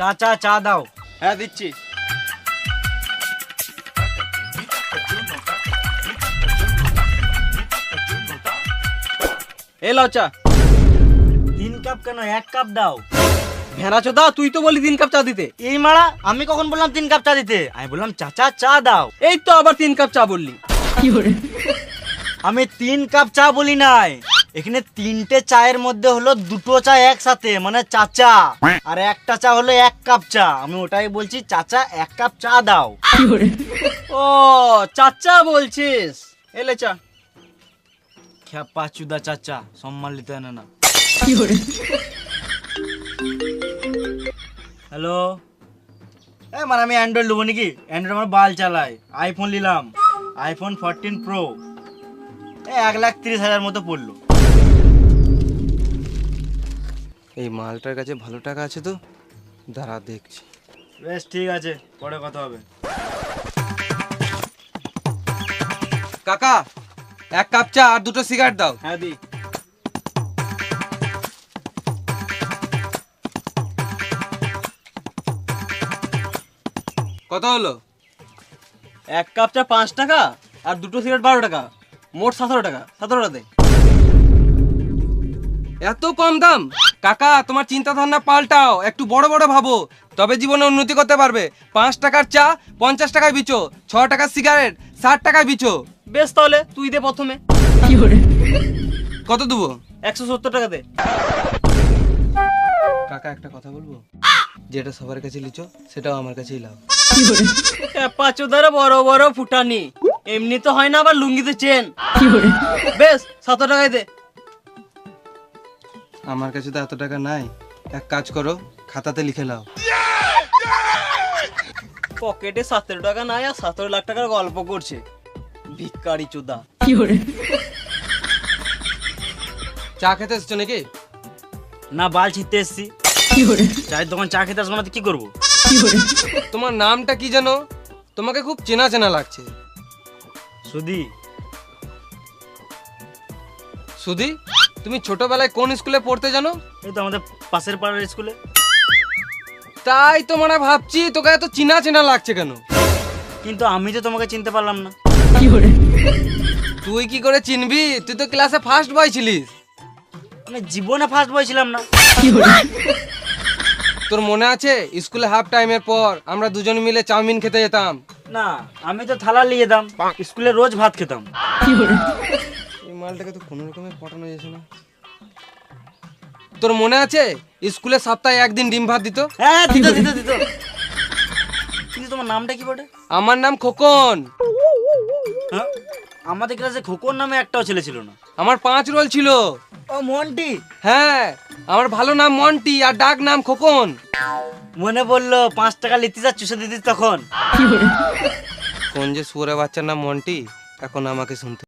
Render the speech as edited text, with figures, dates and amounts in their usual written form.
চাচা চা দাও। হ্যাঁ দিচ্ছি। এই লাও চা। 3 কাপ কেন, 1 কাপ দাও। ভেড়া চোদা, তুই তো বলি 3 কাপ চা দিতে। এই মারা, আমি কখন বললাম 3 কাপ চা দিতে? আমি বললাম চাচা চা দাও। এই তো আবার 3 কাপ চা বললি। আমি 3 কাপ চা বলি নাই, এখানে 3টে চায়ের মধ্যে হলো 2টো চা একসাথে, মানে চাচা, আর একটা চা হলো 1 কাপ চা। আমি ওটাই বলছি, চাচা 1 কাপ চা দাও। ও চাচা বলছিস, এলে চা। খ্যাপা চুদা চাচা, সম্মান নিতে আনে না। হ্যালো, মানে আমি অ্যান্ড্রয়েড নেবো নাকি? অ্যান্ড্রয়েড আমার বাল চালাই। আইফোন নিলাম, আইফোন 14 প্রো, 1,30,000 মতো পড়লো। এই মালটার কাছে ভালো টাকা আছে তো, দাঁড়া দেখছি। বেশ ঠিক আছে, পরে কথা হবে। কাকা 1 কাপ চা আর 2টো সিগারেট দাও। হ্যাঁ দি। কত হলো? 1 কাপ চা 5 টাকা আর 2টো সিগারেট 12 টাকা, মোট 17 টাকা। 17 দে। এত কম দাম? কাকা তোমার চিন্তা ধারণা পাল্টাও, একটু বড় বড় ভাবো, তবে জীবনে উন্নতি করতে পারবে। 5 টাকার চা 50 টাকায় বিচো, 6 টাকার সিগারেট 60 টাকায় বিচো। বেশ তাহলে তুই দে প্রথমে। কত দেবো? 170 টাকা দে। কাকা একটা কথা বলবো, যেটা সবার কাছে লিচো সেটাও আমার কাছেই লাভ। পাঁচোদারে বড় বড় ফুটানি, এমনি তো হয় না, আবার লুঙ্গিতে চেন। বেশ 7 টাকায় দে। আমার কাছে তো এত টাকা নাই, এক কাজ করো খাতাতে লিখে নাও। পকেটে 17 টাকা নাই আর 17 লাখ টাকার গল্প করছে, ভিক্ষারি চোদা। চা খেতে এসছো নাকি? না, বাল ছিটতে এসছি। চায়ের দোকান চা খেতে আসবো না তো কি করবো? তোমার নামটা কি জানো? তোমাকে খুব চেনা চেনা লাগছে। সুধি। সুধি? তুমি ছোটবেলায় কোন স্কুলে পড়তে জানো? এই তো আমাদের পাশের পাড়ার স্কুলে। তাই তো মানে ভাবছি তোকে এত চেনা চেনা লাগছে কেন। কিন্তু আমি তো তোমাকে চিনতে পারলাম না। তুই কি করে চিনবি? তুই তো ক্লাসে ফার্স্ট বয় ছিলিস। আমি জীবনে ফার্স্ট বয় ছিলাম না। তোর মনে আছে স্কুলে হাফ টাইমের পর আমরা দুজন মিলে চাউমিন খেতে যেতাম? না, আমি তো থালা নিয়ে যেতাম, স্কুলে রোজ ভাত খেতাম। এই মালটাকে তো কোনো রকমে পটানো যাচ্ছে না। তোর মনে আছে স্কুলে সপ্তাহে 1 দিন ডিম ভাত দিত? হ্যাঁ, দিত দিত দিত। কিন্তু তোমার নামটা কি বটে? আমার নাম খোকন। হ্যাঁ, আমাদের ক্লাসে খোকন নামে একটাও ছেলে ছিল না। আমার 5 রোল ছিল। ও মন্টি। হ্যাঁ, আমার ভালো নাম মন্টি আর ডাক নাম খোকন। মনে পড়লো 5 টাকা লিখতে যা চুষে দিতিস তখন। কোন যে সুরে বাচ্চার নাম মন্টি, এখন আমাকে শুনতে